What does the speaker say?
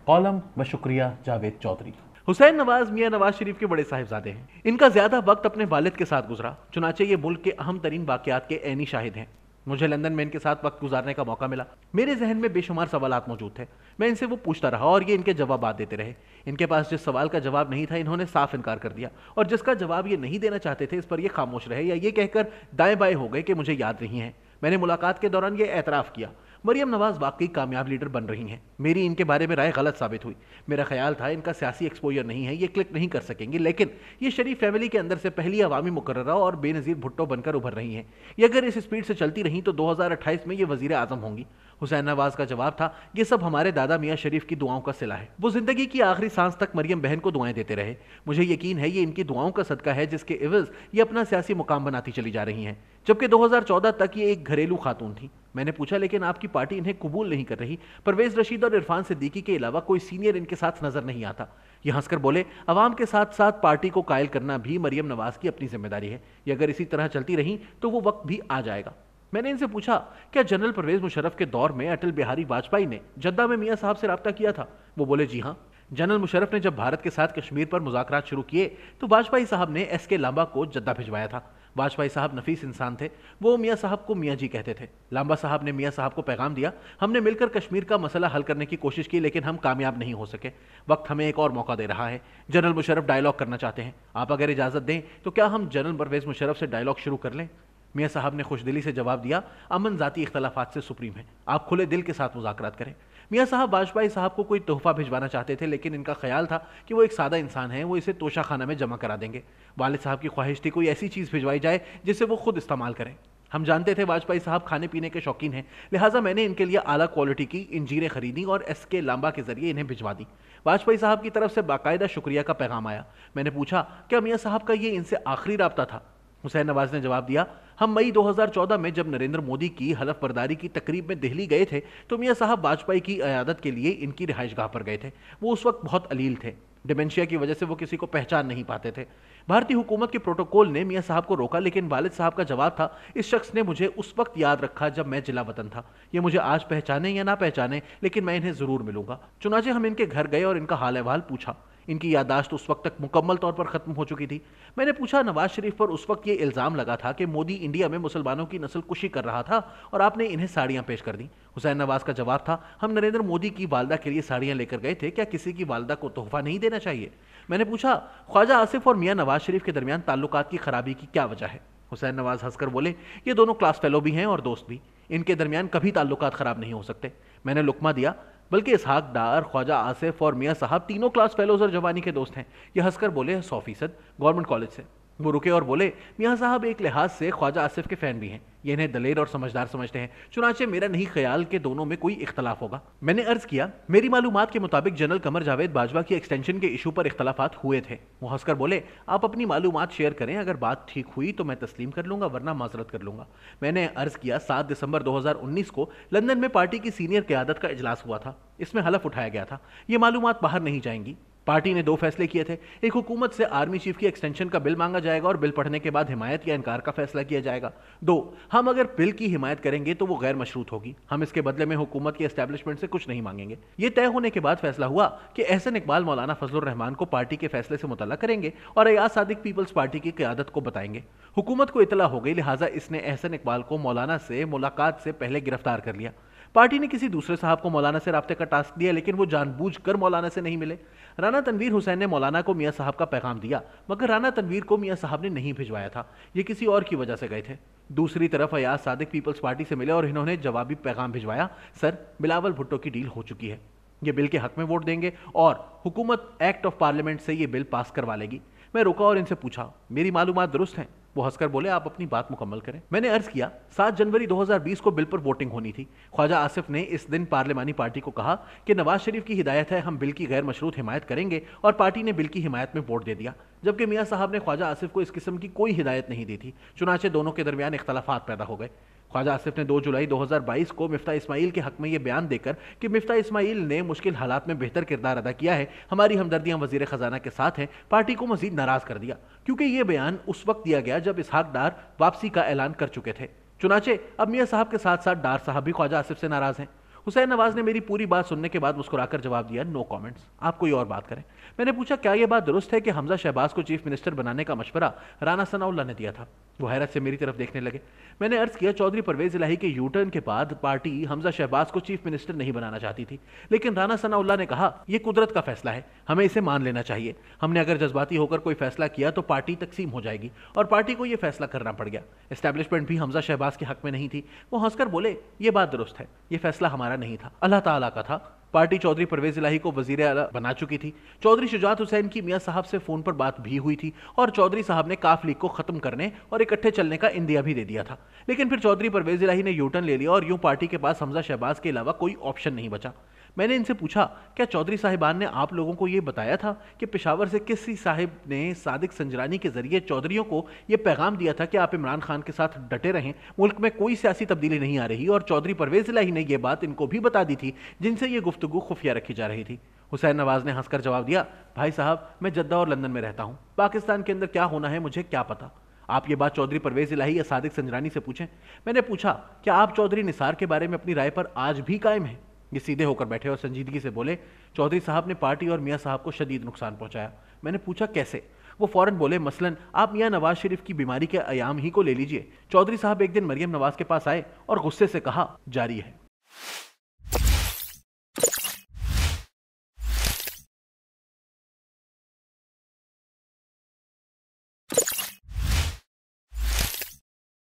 Column व शुक्रिया जावेद चौधरी। हुसैन नवाज मियां नवाज शरीफ के बड़े साहिबजादे हैं। इनका ज्यादा वक्त अपने वालिद के साथ गुजरा, चुनाचे ये मुल्क के अहम तरीन वाकयात के ऐनी शाहिद हैं। मुझे लंदन में इनके साथ वक्त गुजारने का मौका मिला। मेरे जहन में बेशुमार सवालात मौजूद थे। मैं इनसे वो पूछता रहा और ये इनके जवाब देते रहे। इनके पास जिस सवाल का जवाब नहीं था इन्होंने साफ इनकार कर दिया, और जिसका जवाब ये नहीं देना चाहते थे इस पर ये खामोश रहे या ये कहकर दाएं बाएं हो गए कि मुझे याद नहीं है। मैंने मुलाकात के दौरान ये एतराफ़ किया, मरियम नवाज वाकई कामयाब लीडर बन रही हैं। मेरी इनके बारे में राय गलत साबित हुई। मेरा ख्याल था इनका सियासी एक्सपोजर नहीं है, ये क्लिक नहीं कर सकेंगे, लेकिन ये शरीफ फैमिली के अंदर से पहली अवामी मुकर्ररा और बेनज़ीर भुट्टो बनकर उभर रही हैं। ये अगर इस स्पीड से चलती रहीं तो 2028 में ये वज़ीर आज़म होंगी। हुसैन नवाज का जवाब था, ये सब हमारे दादा मियाँ शरीफ की दुआओं का सिला है। वो जिंदगी की आखिरी सांस तक मरियम बहन को दुआएं देते रहे। मुझे यकीन है ये इनकी दुआओं का सदका है जिसके इवज़ ये अपना सियासी मुकाम बनाती चली जा रही हैं। जबकि 2014 तक ये एक घरेलू खातून थी। मैंने पूछा, लेकिन आपकी पार्टी इन्हें कबूल नहीं कर रही? परवेज रशीद और इरफान सिद्दीकी के अलावा कोई सीनियर इनके साथ नजर नहीं आता। ये हंसकर बोले, अवाम के साथ साथ पार्टी को कायल करना भी मरियम नवाज की अपनी जिम्मेदारी है। ये अगर इसी तरह चलती रही तो वो वक्त भी आ जाएगा। मैंने इनसे पूछा, क्या जनरल परवेज मुशर्रफ के दौर में अटल बिहारी वाजपेयी ने जद्दा में मियां साहब से राब्ता किया था? वो बोले, जी हाँ। जनरल मुशर्रफ ने जब भारत के साथ कश्मीर पर मुज़ाकरात शुरू किए तो वाजपेयी साहब ने एस.के. लांबा को जद्दा भिजवाया था। वाजपेयी साहब नफीस इंसान थे, वो मियां साहब को मियां जी कहते थे। लांबा साहब ने मियां साहब को पैगाम दिया, हमने मिलकर कश्मीर का मसला हल करने की कोशिश की लेकिन हम कामयाब नहीं हो सके। वक्त हमें एक और मौका दे रहा है। जनरल मुशर्रफ डायलॉग करना चाहते हैं, आप अगर इजाज़त दें तो क्या हम जनरल परवेज मुशर्रफ से डायलॉग शुरू कर लें? मियां साहब ने खुशदिली से जवाब दिया, अमन ज़ाती इख्तलाफात से सुप्रीम है, आप खुले दिल के साथ मुज़ाकरात करें। मियां साहब वाजपेयी साहब को कोई तोहफा भिजवाना चाहते थे, लेकिन इनका ख्याल था कि वो एक सादा इंसान है, वो इसे तोशा खाना में जमा करा देंगे। वालिद साहब की ख्वाहिश थी कोई ऐसी चीज़ भिजवाई जाए जिसे वो खुद इस्तेमाल करें। हम जानते थे वाजपेयी साहब खाने पीने के शौकीन हैं, लिहाजा मैंने इनके लिए आला क्वालिटी की इंजीरें खरीदी और एस.के. लांबा के जरिए इन्हें भिजवा दी। वाजपेयी साहब की तरफ से बाकायदा शुक्रिया का पैगाम आया। मैंने पूछा, क्या मियां साहब का ये इनसे आखिरी राब्ता था? हुसैन नवाज ने जवाब दिया, हम मई 2014 में जब नरेंद्र मोदी की हलफ बर्दारी की तकरीब में दिल्ली गए थे तो मियां साहब वाजपेयी की अयादत के लिए इनकी रिहाइशगाह पर गए थे। वो उस वक्त बहुत अलील थे, डिमेंशिया की वजह से वो किसी को पहचान नहीं पाते थे। भारतीय हुकूमत के प्रोटोकॉल ने मियां साहब को रोका, लेकिन वालिद साहब का जवाब था, इस शख्स ने मुझे उस वक्त याद रखा जब मैं जिला वतन था। ये मुझे आज पहचाने या ना पहचाने, लेकिन मैं इन्हें जरूर मिलूंगा। चुनाचे हम इनके घर गए और इनका हाल अहवाल पूछा। इनकी याददाश्त उस वक्त तक मुकम्मल तौर पर खत्म हो चुकी थी। मैंने पूछा, नवाज शरीफ पर उस वक्त ये इल्ज़ाम लगा था कि मोदी इंडिया में मुसलमानों की नस्ल कुशी कर रहा था और आपने इन्हें साड़ियाँ पेश कर दी। हुसैन नवाज का जवाब था, हम नरेंद्र मोदी की वालदा के लिए साड़ियाँ लेकर गए थे, क्या किसी की वालदा को तोहफा नहीं देना चाहिए? मैंने पूछा, ख्वाजा आसिफ और मियां नवाज शरीफ के दरमियान ताल्लुकात की खराबी की क्या वजह है? हुसैन नवाज हंसकर बोले, ये दोनों क्लास फेलो भी हैं और दोस्त भी, इनके दरमियान कभी ताल्लुकात खराब नहीं हो सकते। मैंने लुकमा दिया, बल्कि इसहाक डार, ख्वाजा आसिफ और मियां साहब तीनों क्लास फेलोज और जवानी के दोस्त हैं। ये हंसकर बोले, 100% गवर्नमेंट कॉलेज से। वो रुके और बोले, मियां साहब एक लिहाज से ख्वाजा आसिफ के फैन भी हैं, ये इन्हें दलेर और समझदार समझते हैं, चुनाचे मेरा नहीं ख्याल कि दोनों में कोई इख्तलाफ होगा। मैंने अर्ज किया, मेरी मालूमात के मुताबिक जनरल कमर जावेद बाजवा की एक्सटेंशन के इशू पर इख्तलाफात हुए थे। वो हंसकर बोले, आप अपनी मालूमात शेयर करें, अगर बात ठीक हुई तो मैं तस्लीम कर लूंगा, वरना माजरत कर लूंगा। मैंने अर्ज किया, 7 दिसंबर 2019 को लंदन में पार्टी की सीनियर क़यादत का इजलास हुआ था, इसमें हलफ उठाया गया था, ये मालूमात बाहर नहीं जाएंगी। पार्टी ने 2 फैसले किए थे, एक हुकूमत से आर्मी चीफ की एक्सटेंशन का बिल मांगा जाएगा और बिल पढ़ने के बाद हिमायत या इनकार का फैसला किया जाएगा। 2, हम अगर बिल की हिमायत करेंगे तो वो गैर मशरूत होगी, हम इसके बदले में हुकूमत की एस्टैब्लिशमेंट से कुछ नहीं मांगेंगे। ये तय होने के बाद फैसला हुआ कि एहसन इकबाल मौलाना फजलुर रहमान को पार्टी के फैसले से मुतल्ला करेंगे और अयाज सादिक पीपल्स पार्टी की क़यादत को बताएंगे। हुकूमत को इतला हो गई, लिहाजा इसने एहसन इकबाल को मौलाना से मुलाकात से पहले गिरफ्तार कर लिया। पार्टी ने किसी दूसरे साहब को मौलाना से राब्ते का टास्क दिया, लेकिन वो जानबूझकर मौलाना से नहीं मिले। राना तनवीर हुसैन ने मौलाना को मियां साहब का पैगाम दिया, मगर राना तनवीर को मियां साहब ने नहीं भिजवाया था, ये किसी और की वजह से गए थे। दूसरी तरफ अयाज सादिक पीपल्स पार्टी से मिले और इन्होंने जवाबी पैगाम भिजवाया, सर बिलावल भुट्टो की डील हो चुकी है, ये बिल के हक में वोट देंगे और हुकूमत एक्ट ऑफ पार्लियामेंट से ये बिल पास करवा लेगी। मैं रुका और इनसे पूछा, मेरी मालूमात दुरुस्त हैं? वो हंसकर बोले, आप अपनी बात मुकम्मल करें। मैंने अर्ज किया, 7 जनवरी 2020 को बिल पर वोटिंग होनी थी। ख्वाजा आसिफ ने इस दिन पार्लिमानी पार्टी को कहा कि नवाज शरीफ की हिदायत है, हम बिल की गैर मशरूत हिमायत करेंगे, और पार्टी ने बिल की हिमायत में वोट दे दिया, जबकि मियां साहब ने ख्वाजा आसिफ को इस किस्म की कोई हिदायत नहीं दी थी। चुनाचे दोनों के दरमियान इख्तलाफात पैदा हो गए। ख्वाजा आसिफ ने 2 जुलाई 2022 को मिफ्ता इस्माइल के हक में यह बयान देकर कि मिफ्ता इस्माइल ने मुश्किल हालात में बेहतर किरदार अदा किया है, हमारी हमदर्दियां वजीर खजाना के साथ हैं, पार्टी को मजीद नाराज कर दिया, क्योंकि यह बयान उस वक्त दिया गया जब इसहाक डार वापसी का ऐलान कर चुके थे। चुनाचे अब मियां साहब के साथ साथ डार साहब भी ख्वाजा आसिफ से नाराज हैं। हुसैन नवाज ने मेरी पूरी बात सुनने के बाद मुस्कुराकर जवाब दिया, नो कमेंट्स, आप कोई और बात करें। मैंने पूछा, क्या यह बात दुरुस्त है कि हमजा शहबाज को चीफ मिनिस्टर बनाने का मशवरा राना सनाउल्लाह ने दिया था? वो हैरत से मेरी तरफ देखने लगे। मैंने अर्ज किया, चौधरी परवेज इलाही के यू टर्न के बाद पार्टी हमजा शहबाज को चीफ मिनिस्टर नहीं बनाना चाहती थी, लेकिन राना सनाउल्लाह ने कहा, यह कुदरत का फैसला है, हमें इसे मान लेना चाहिए। हमने अगर जज्बाती होकर कोई फैसला किया तो पार्टी तकसीम हो जाएगी, और पार्टी को यह फैसला करना पड़ गया। एस्टैब्लिशमेंट भी हमजा शहबाज के हक में नहीं थी। वो हंसकर बोले, यह बात दुरुस्त है, यह फैसला हमारा नहीं था, अल्लाह ताला का था। पार्टी चौधरी परवेज इलाही को वजीर आला बना चुकी थी। चौधरी शुजात हुसैन की मियां साहब से फोन पर बात भी हुई थी, और चौधरी साहब ने काफ लीग को खत्म करने और इकट्ठे चलने का इंदिया भी दे दिया था। लेकिन फिर चौधरी परवेज इलाही ने यूटर्न ले लिया, और यूं पार्टी के पास हमजा शहबाज के अलावा कोई ऑप्शन नहीं बचा। मैंने इनसे पूछा, क्या चौधरी साहिबान ने आप लोगों को यह बताया था कि पेशावर से किसी साहिब ने सादिक संजरानी के जरिए चौधरियों को यह पैगाम दिया था कि आप इमरान खान के साथ डटे रहें, मुल्क में कोई सियासी तब्दीली नहीं आ रही, और चौधरी परवेज इलाही ने यह बात इनको भी बता दी थी जिनसे यह गुफ्तगू खुफिया रखी जा रही थी? हुसैन नवाज ने हंसकर जवाब दिया, भाई साहब, मैं जद्दा और लंदन में रहता हूं, पाकिस्तान के अंदर क्या होना है मुझे क्या पता, आप ये बात चौधरी परवेज इलाही या सादिक संजरानी से पूछें। मैंने पूछा, क्या आप चौधरी निसार के बारे में अपनी राय पर आज भी कायम हैं? ये सीधे होकर बैठे और संजीदगी से बोले, चौधरी साहब ने पार्टी और मियां साहब को शदीद नुकसान पहुंचाया। मैंने पूछा, कैसे? वो फौरन बोले, मसलन आप मियां नवाज शरीफ की बीमारी के अयाम ही को ले लीजिए। चौधरी साहब एक दिन मरियम नवाज के पास आए और गुस्से से कहा, जारी है।